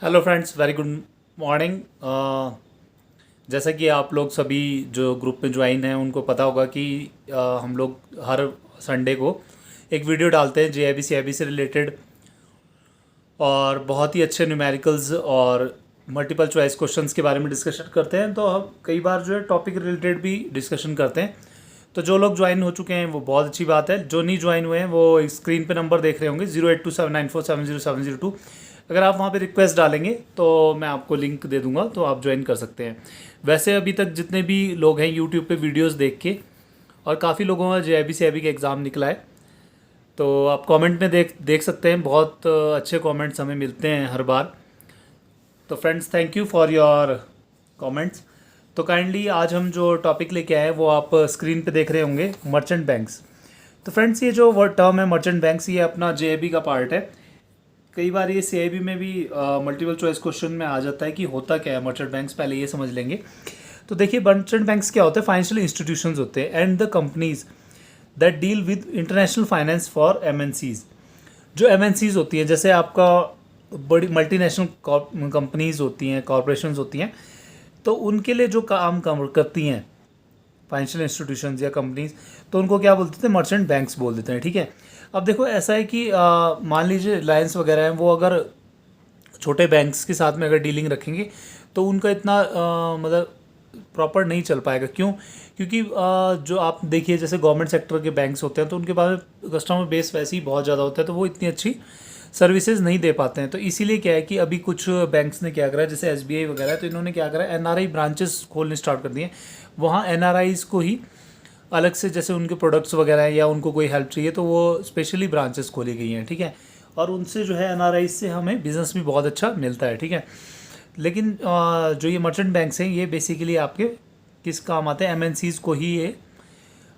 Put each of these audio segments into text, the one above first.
Hello friends, very good morning. जैसा कि आप लोग सभी जो ग्रुप में ज्वाइन हैं उनको पता होगा कि हम लोग हर संडे को एक वीडियो डालते हैं जेआईबी सीआईबी से रिलेटेड, और बहुत ही अच्छे न्यूमेरिकल्स और मल्टीपल चॉइस क्वेश्चंस के बारे में डिस्कशन करते हैं। तो हम कई बार जो है टॉपिक रिलेटेड भी डिस्कशन करते हैं। तो जो लोग ज्वाइन हो चुके हैं वो बहुत अच्छी बात है, जो नहीं ज्वाइन हुए हैं वो स्क्रीन पे नंबर देख रहे होंगे 082794707002। अगर आप वहाँ पे रिक्वेस्ट डालेंगे तो मैं आपको लिंक दे दूँगा, तो आप ज्वाइन कर सकते हैं। वैसे अभी तक जितने भी लोग हैं यूट्यूब पे वीडियोस देख के, और काफ़ी लोगों का जेआईबी सीआईबी का एग्ज़ाम निकला है, तो आप कमेंट में देख सकते हैं। बहुत अच्छे कमेंट्स हमें मिलते हैं हर बार। तो friends, thank you for your comments. तो काइंडली आज हम जो टॉपिक लेके आए हैं वो आप स्क्रीन पे देख रहे होंगे, मर्चेंट बैंक्स। तो फ्रेंड्स, ये जो वर्ड टर्म है मर्चेंट बैंक्स, ये अपना जेआईबी का पार्ट है। कई बार ये सीआईबी में भी मल्टीपल चॉइस क्वेश्चन में आ जाता है कि होता क्या है मर्चेंट बैंक्स, पहले ये समझ लेंगे। तो देखिए, मर्चेंट बैंक्स क्या होते हैं? फाइनेंशियल इंस्टीट्यूशंस होते हैं and the companies that deal with international finance for MNCs. जो एमएनसीज होती हैं, जैसे आपका बड़ी मल्टीनेशनल कंपनीज होती हैं, कॉरपोरेशंस होती हैं, तो उनके लिए जो काम करती हैं फाइनेंशियल इंस्टीट्यूशंस या कंपनीज, तो उनको क्या बोलते थे? मर्चेंट बैंक्स बोल देते हैं। ठीक है। अब देखो, ऐसा है कि मान लीजिए रिलायंस वगैरह हैं, वो अगर छोटे बैंक्स के साथ में अगर डीलिंग रखेंगे तो उनका इतना मतलब प्रॉपर नहीं चल पाएगा। क्यों? क्योंकि जो आप देखिए, जैसे गवर्नमेंट सेक्टर के बैंक्स होते हैं तो उनके पास कस्टमर बेस वैसे ही बहुत ज़्यादा होता है, तो वो इतनी अच्छी सर्विसेज नहीं दे पाते हैं। तो इसीलिए क्या है कि अभी कुछ बैंक्स ने क्या करा है, जैसे एसबीआई वगैरह, तो इन्होंने क्या करा है, एनआरआई ब्रांचेस खोलने स्टार्ट कर दिए। वहाँ एनआरआईज़ को ही अलग से, जैसे उनके प्रोडक्ट्स वगैरह हैं या उनको कोई हेल्प चाहिए, तो वो स्पेशली ब्रांचेस खोली गई हैं। ठीक है। और उनसे जो है एनआरआई से हमें बिज़नेस भी बहुत अच्छा मिलता है। ठीक है। लेकिन जो ये मर्चेंट बैंक्स हैं, ये बेसिकली आपके किस काम आते हैं? एमएनसीज को ही ये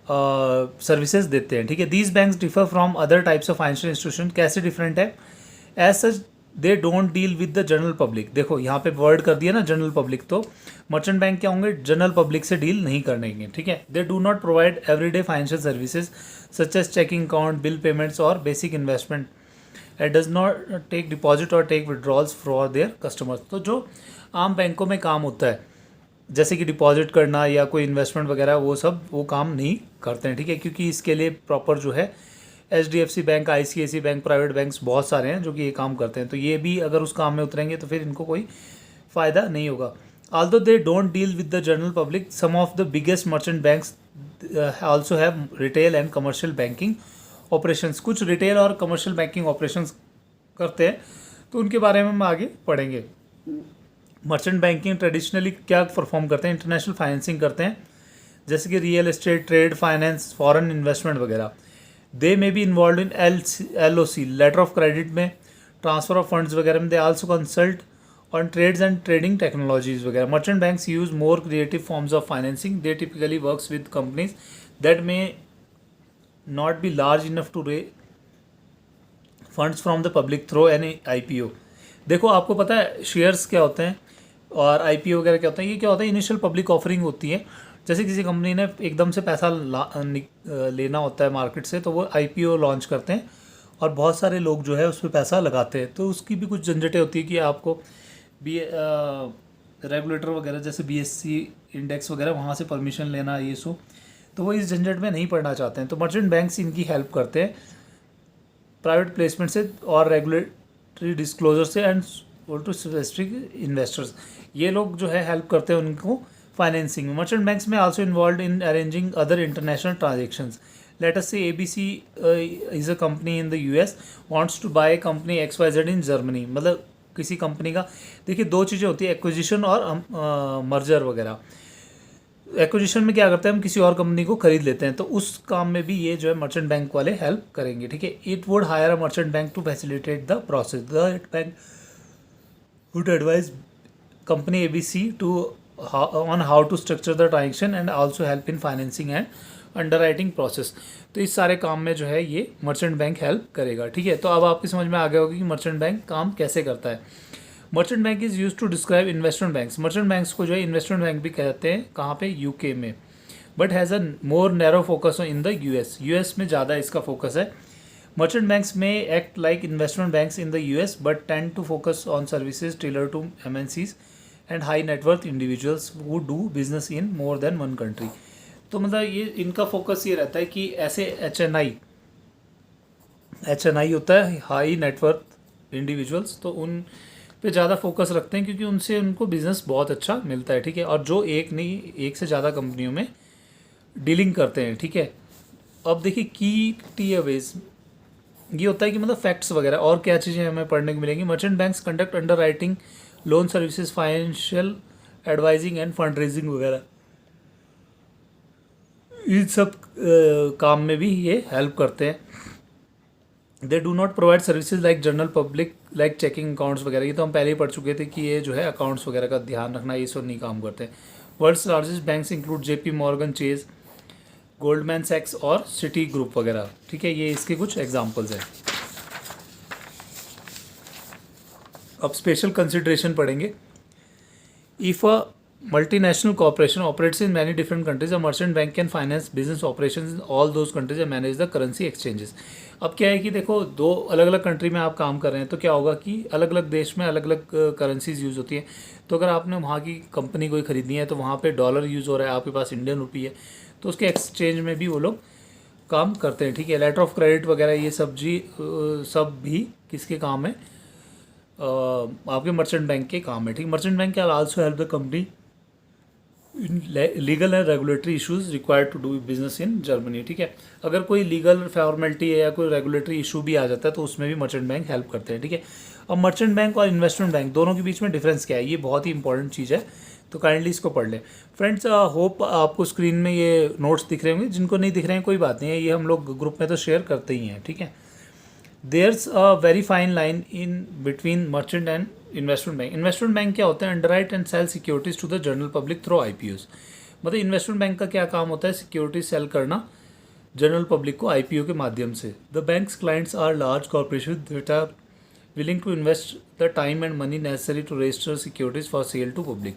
सर्विसेज देते हैं। ठीक है। These banks differ from other types of financial institution. कैसे डिफरेंट है? As such they don't deal with the general public. देखो, यहाँ पे वर्ड कर दिया ना जनरल पब्लिक, तो मर्चेंट बैंक क्या होंगे? जनरल पब्लिक से डील नहीं करेंगे। ठीक है। They do not provide everyday financial services such as checking account, bill payments और basic investment. It does not take deposit और take withdrawals for their customers. तो जो आम बैंकों में काम होता है, जैसे कि डिपॉजिट करना या कोई इन्वेस्टमेंट वगैरह, वो काम नहीं करते हैं। ठीक है। क्योंकि इसके लिए प्रॉपर जो है HDFC bank, ICICI bank, private banks बहुत सारे हैं जो कि ये काम करते हैं। तो ये भी अगर उस काम में उतरेंगे तो फिर इनको कोई फ़ायदा नहीं होगा। Although they don't deal with the general public, some of the biggest merchant banks also have retail and commercial banking operations. कुछ रिटेल और कमर्शियल बैंकिंग ऑपरेशंस करते हैं, तो उनके बारे में हम आगे पढ़ेंगे। मर्चेंट बैंकिंग ट्रेडिशनली क्या परफॉर्म करते हैं? इंटरनेशनल फाइनेंसिंग करते हैं, जैसे कि real estate, trade finance, foreign investment वगैरह। They may be involve in LOC, letter of credit में, ट्रांसफर ऑफ फंड्स वगैरह में। They also consult on trades and trading technologies वगैरह। Merchant banks use more creative forms of financing. They typically works with companies that may not be large enough to raise funds from the public through an IPO। देखो, आपको पता है shares क्या होते हैं और IPO वगैरह क्या होता है? ये क्या होता है? इनिशियल पब्लिक ऑफरिंग होती है। जैसे किसी कंपनी ने एकदम से पैसा लेना होता है मार्केट से, तो वो IPO लॉन्च करते हैं और बहुत सारे लोग जो है उस पर पैसा लगाते हैं। तो उसकी भी कुछ झंझटें होती है कि आपको बी रेगुलेटर वगैरह, जैसे BSE इंडेक्स वगैरह, वहाँ से परमिशन लेना, ये सो, तो वो इस झंझट में नहीं पड़ना चाहते हैं। तो मर्चेंट बैंक्स इनकी हेल्प करते हैं प्राइवेट प्लेसमेंट से और रेगुलेटरी डिस्क्लोजर से एंड टू स्पेसिफिक इन्वेस्टर्स। ये लोग जो है हेल्प करते हैं उनको फाइनेंसिंग में। मर्चेंट बैंक्स में also involved in arranging other international transactions. Let us say ABC is a company in the US wants to buy company XYZ in Germany. मतलब किसी कंपनी का, देखिए, दो चीज़ें होती है, एक्विजिशन और मर्जर वगैरह। एक्विजिशन में क्या करते हैं? हम किसी और कंपनी को खरीद लेते हैं, तो उस काम में भी ये जो है मर्चेंट बैंक वाले हेल्प करेंगे। ठीक है। It would hire a merchant bank to facilitate the process. The bank would advise company ABC to on how to structure the transaction and also help in financing and underwriting process। तो इस सारे काम में जो है ये merchant bank help करेगा। ठीक है। तो अब आपकी समझ में आ गया होगा कि मर्चेंट बैंक काम कैसे करता है। Merchant bank is use to describe investment banks. Merchant banks को जो है इन्वेस्टमेंट बैंक भी कहते हैं। कहाँ पे? UK में। But has a more narrow focus in the US में ज़्यादा इसका फोकस है। Merchant banks may act like investment banks in the US but tend to focus on services tailored to MNCs and high net worth individuals who do business in more than one country. तो मतलब ये इनका focus ये रहता है कि ऐसे H N आई होता है हाई नेटवर्थ इंडिविजुअल्स, तो उन पे ज़्यादा फोकस रखते हैं क्योंकि उनसे उनको बिज़नेस बहुत अच्छा मिलता है, ठीक है, और जो एक नहीं एक से ज़्यादा कंपनियों में डीलिंग करते हैं, ठीक है। अब देखिए की टेकअवेज ये होता है कि मतलब फैक्ट्स वगैरह और क्या चीज़ें हमें पढ़ने को मिलेंगी। Merchant banks conduct under writing, loan services, financial advising end fund raising वगैरह, इन सब काम में भी ये हेल्प करते हैं। दे do not provide services like general public, like checking accounts वगैरह, ये तो हम पहले ही पढ़ चुके थे कि ये जो है अकाउंट्स वगैरह का ध्यान रखना ये सब नहीं काम करते। World's largest banks include JP Morgan Chase, Goldman सैक्स और सिटी ग्रुप वगैरह, ठीक है, ये इसके कुछ एग्जांपल्स हैं। अब स्पेशल कंसिडरेशन पढ़ेंगे। If a multinational corporation operates in many different countries, a merchant bank can finance business operations in all those countries and manage the currency exchanges. अब क्या है कि देखो दो अलग अलग कंट्री में आप काम कर रहे हैं तो क्या होगा कि अलग अलग देश में अलग अलग करेंसीज यूज़ होती हैं। तो अगर आपने वहाँ की कंपनी कोई ख़रीदनी है तो वहाँ पे डॉलर यूज़ हो रहा है, आपके पास इंडियन रुपी है, तो उसके एक्सचेंज में भी वो लोग काम करते हैं, ठीक है। लेटर ऑफ क्रेडिट वगैरह ये सब भी किसके काम है, आपके मर्चेंट बैंक के काम है, ठीक। Merchant bank can also help the company in legal and regulatory issues required to do business in Germany, ठीक है। अगर कोई लीगल फॉर्मेलिटी है या कोई रेगुलेटरी इशू भी आ जाता है तो उसमें भी मर्चेंट बैंक हेल्प करते हैं, ठीक है। अब मर्चेंट बैंक और इन्वेस्टमेंट बैंक दोनों के बीच में डिफरेंस क्या है, ये बहुत ही इंपॉर्टेंट चीज़ है, तो काइंडली इसको पढ़ लें फ्रेंड्स। होप आपको स्क्रीन में ये नोट्स दिख रहे होंगे, जिनको नहीं दिख रहे हैं कोई बात नहीं है, ये हम लोग ग्रुप में तो शेयर करते ही हैं, ठीक है। There's a very fine line in between merchant and investment bank. Investment bank क्या होता है, underwrite and sell securities to the general public through IPOs। मतलब इन्वेस्टमेंट बैंक का क्या काम होता है, सिक्योरिटीज सेल करना जनरल पब्लिक को IPO के माध्यम से। The banks clients are large corporation that are willing to invest the time and money necessary to register securities for sale to public.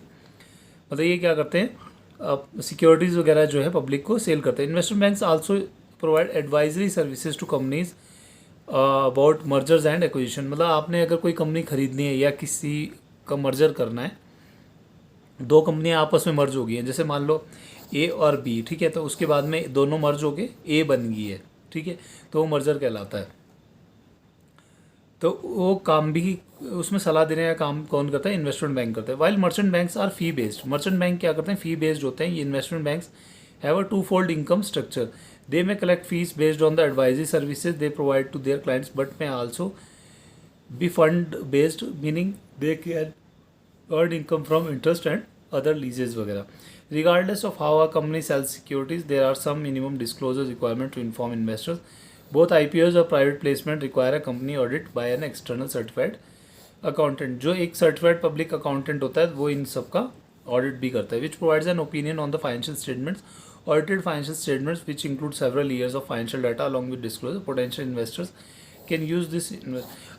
मतलब ये क्या करते हैं, सिक्योरिटीज़ वगैरह जो है पब्लिक को सेल करते हैं। Investment banks also provide advisory services to companies about mergers and acquisition. मतलब आपने अगर कोई कंपनी खरीदनी है या किसी का मर्जर करना है, दो कंपनियां आपस में मर्ज हो गई हैं, जैसे मान लो A और B, ठीक है, तो उसके बाद में दोनों मर्ज हो गए, A बन गई है, ठीक है, तो वो मर्जर कहलाता है। तो वो काम भी उसमें सलाह देने का काम कौन करता है, इन्वेस्टमेंट बैंक करता है। While merchant banks are fee based, merchant bank क्या करते हैं, फी बेस्ड होते हैं। ये investment banks have a twofold income structure, they may collect fees based on the advisory services they provide to their clients but may also be fund based, meaning they can earn income from interest and other leases वगैरह। Regardless of how a company sells securities, there are some minimum disclosure requirement to inform investors. Both IPOs or private placement require a company audit by an external certified accountant. जो एक certified public accountant होता है वो इन सब का audit भी करता है, which provides an opinion on the financial statements. Audited financial statements, which include several years of financial data along with disclosure, potential investors can use this.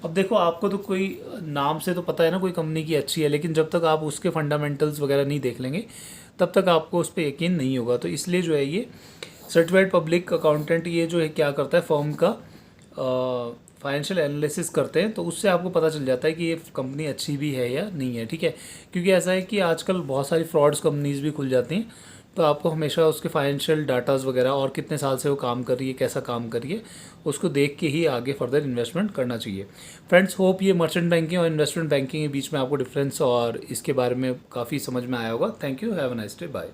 अब देखो आपको तो कोई नाम से तो पता है ना कोई कंपनी की अच्छी है, लेकिन जब तक आप उसके फंडामेंटल्स वगैरह नहीं देख लेंगे तब तक आपको उस पर यकीन नहीं होगा। तो इसलिए जो है ये सर्टिफाइड पब्लिक अकाउंटेंट ये जो है क्या करता है, फर्म का फाइनेंशियल एनालिसिस करते हैं, तो उससे आपको पता चल जाता है कि ये कंपनी अच्छी भी है या नहीं है, ठीक है। क्योंकि ऐसा है कि आजकल बहुत सारी फ्रॉड्स कंपनीज भी खुल जाती हैं, तो आपको हमेशा उसके फाइनेंशियल डाटाज वगैरह और कितने साल से वो काम कर रही है, कैसा काम कर रही है, उसको देख के ही आगे फर्दर इन्वेस्टमेंट करना चाहिए। फ्रेंड्स, होप ये मर्चेंट बैंकिंग और इन्वेस्टमेंट बैंकिंग के बीच में आपको डिफरेंस और इसके बारे में काफ़ी समझ में आया होगा। Thank you, have a nice day, bye.